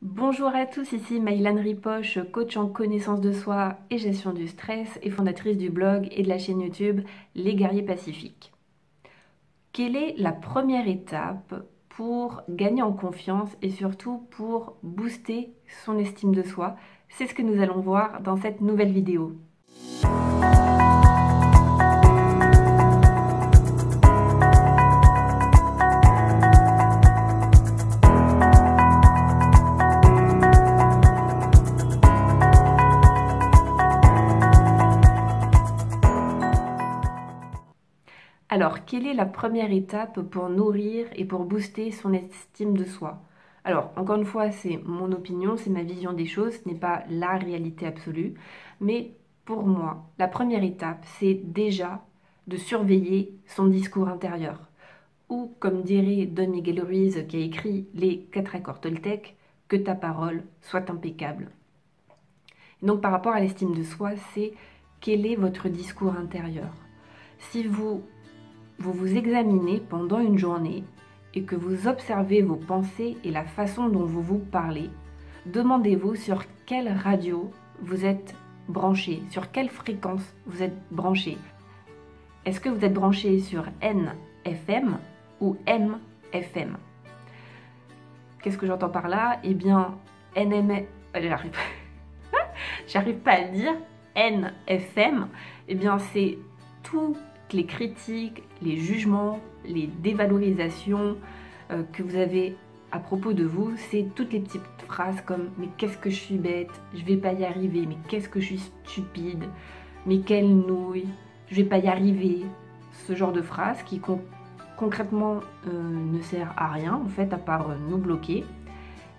Bonjour à tous, ici Maïlane Ripoche, coach en connaissance de soi et gestion du stress et fondatrice du blog et de la chaîne YouTube Les Guerriers Pacifiques. Quelle est la première étape pour gagner en confiance et surtout pour booster son estime de soi? C'est ce que nous allons voir dans cette nouvelle vidéo. Alors, quelle est la première étape pour nourrir et pour booster son estime de soi? Alors, encore une fois, c'est mon opinion, c'est ma vision des choses, ce n'est pas la réalité absolue. Mais pour moi, la première étape, c'est déjà de surveiller son discours intérieur. Ou, comme dirait Don Miguel Ruiz qui a écrit les 4 accords Toltec, que ta parole soit impeccable. Et donc, par rapport à l'estime de soi, c'est quel est votre discours intérieur? Si vous vous examinez pendant une journée et que vous observez vos pensées et la façon dont vous vous parlez, demandez-vous sur quelle radio vous êtes branché, sur quelle fréquence vous êtes branché. Est-ce que vous êtes branché sur NFM ou MFM? Qu'est-ce que j'entends par là? Eh bien, j'arrive pas à le dire. NFM, eh bien c'est tout les critiques, les jugements, les dévalorisations que vous avez à propos de vous, c'est toutes les petites phrases comme « mais qu'est-ce que je suis bête, je vais pas y arriver, mais qu'est-ce que je suis stupide, mais quelle nouille, je vais pas y arriver », ce genre de phrases qui concrètement ne sert à rien en fait à part nous bloquer.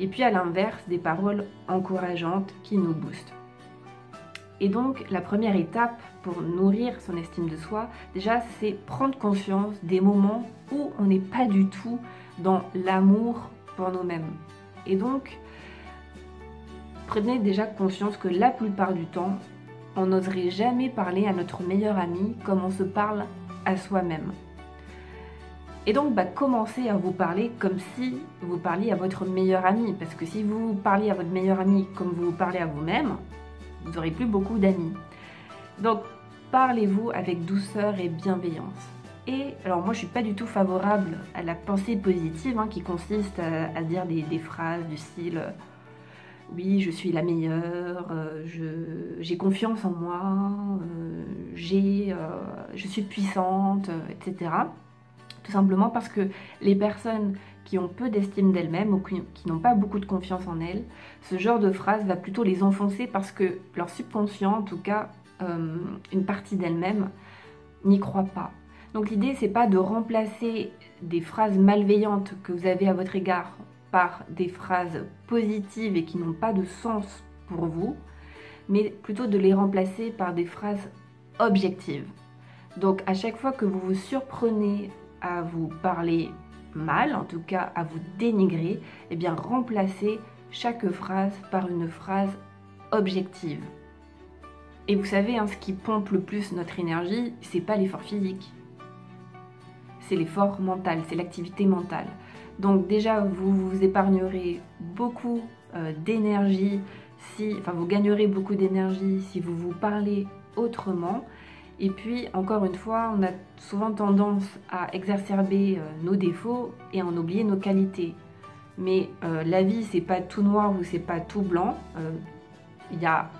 Et puis à l'inverse, des paroles encourageantes qui nous boostent. Et donc, la première étape pour nourrir son estime de soi, déjà, c'est prendre conscience des moments où on n'est pas du tout dans l'amour pour nous-mêmes. Et donc, prenez déjà conscience que la plupart du temps, on n'oserait jamais parler à notre meilleur ami comme on se parle à soi-même. Et donc, commencez à vous parler comme si vous parliez à votre meilleur ami. Parce que si vous parliez à votre meilleur ami comme vous parlez à vous-même, vous n'aurez plus beaucoup d'amis. Donc, parlez-vous avec douceur et bienveillance. Et alors moi, je ne suis pas du tout favorable à la pensée positive qui consiste à dire des phrases du style « oui, je suis la meilleure, j'ai confiance en moi, je suis puissante, etc. » Tout simplement parce que les personnes qui ont peu d'estime d'elles-mêmes ou qui n'ont pas beaucoup de confiance en elles, ce genre de phrase va plutôt les enfoncer parce que leur subconscient, en tout cas une partie d'elles-mêmes, n'y croit pas. Donc l'idée, c'est pas de remplacer des phrases malveillantes que vous avez à votre égard par des phrases positives et qui n'ont pas de sens pour vous, mais plutôt de les remplacer par des phrases objectives. Donc à chaque fois que vous vous surprenez à vous parler mal, en tout cas à vous dénigrer, eh bien remplacez chaque phrase par une phrase objective. Et vous savez, ce qui pompe le plus notre énergie, c'est pas l'effort physique, c'est l'effort mental, c'est l'activité mentale. Donc déjà, vous vous épargnerez beaucoup d'énergie, vous gagnerez beaucoup d'énergie si vous vous parlez autrement. Et puis, encore une fois, on a souvent tendance à exacerber nos défauts et à en oublier nos qualités. Mais la vie, c'est pas tout noir ou c'est pas tout blanc. Il y a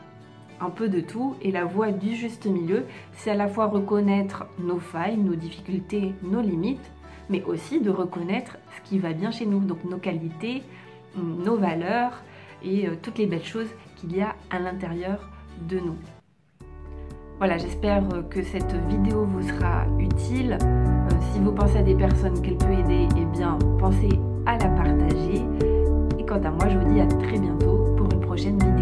un peu de tout. Et la voie du juste milieu, c'est à la fois reconnaître nos failles, nos difficultés, nos limites, mais aussi de reconnaître ce qui va bien chez nous. Donc nos qualités, nos valeurs et toutes les belles choses qu'il y a à l'intérieur de nous. Voilà, j'espère que cette vidéo vous sera utile. Si vous pensez à des personnes qu'elle peut aider, eh bien, pensez à la partager. Et quant à moi, je vous dis à très bientôt pour une prochaine vidéo.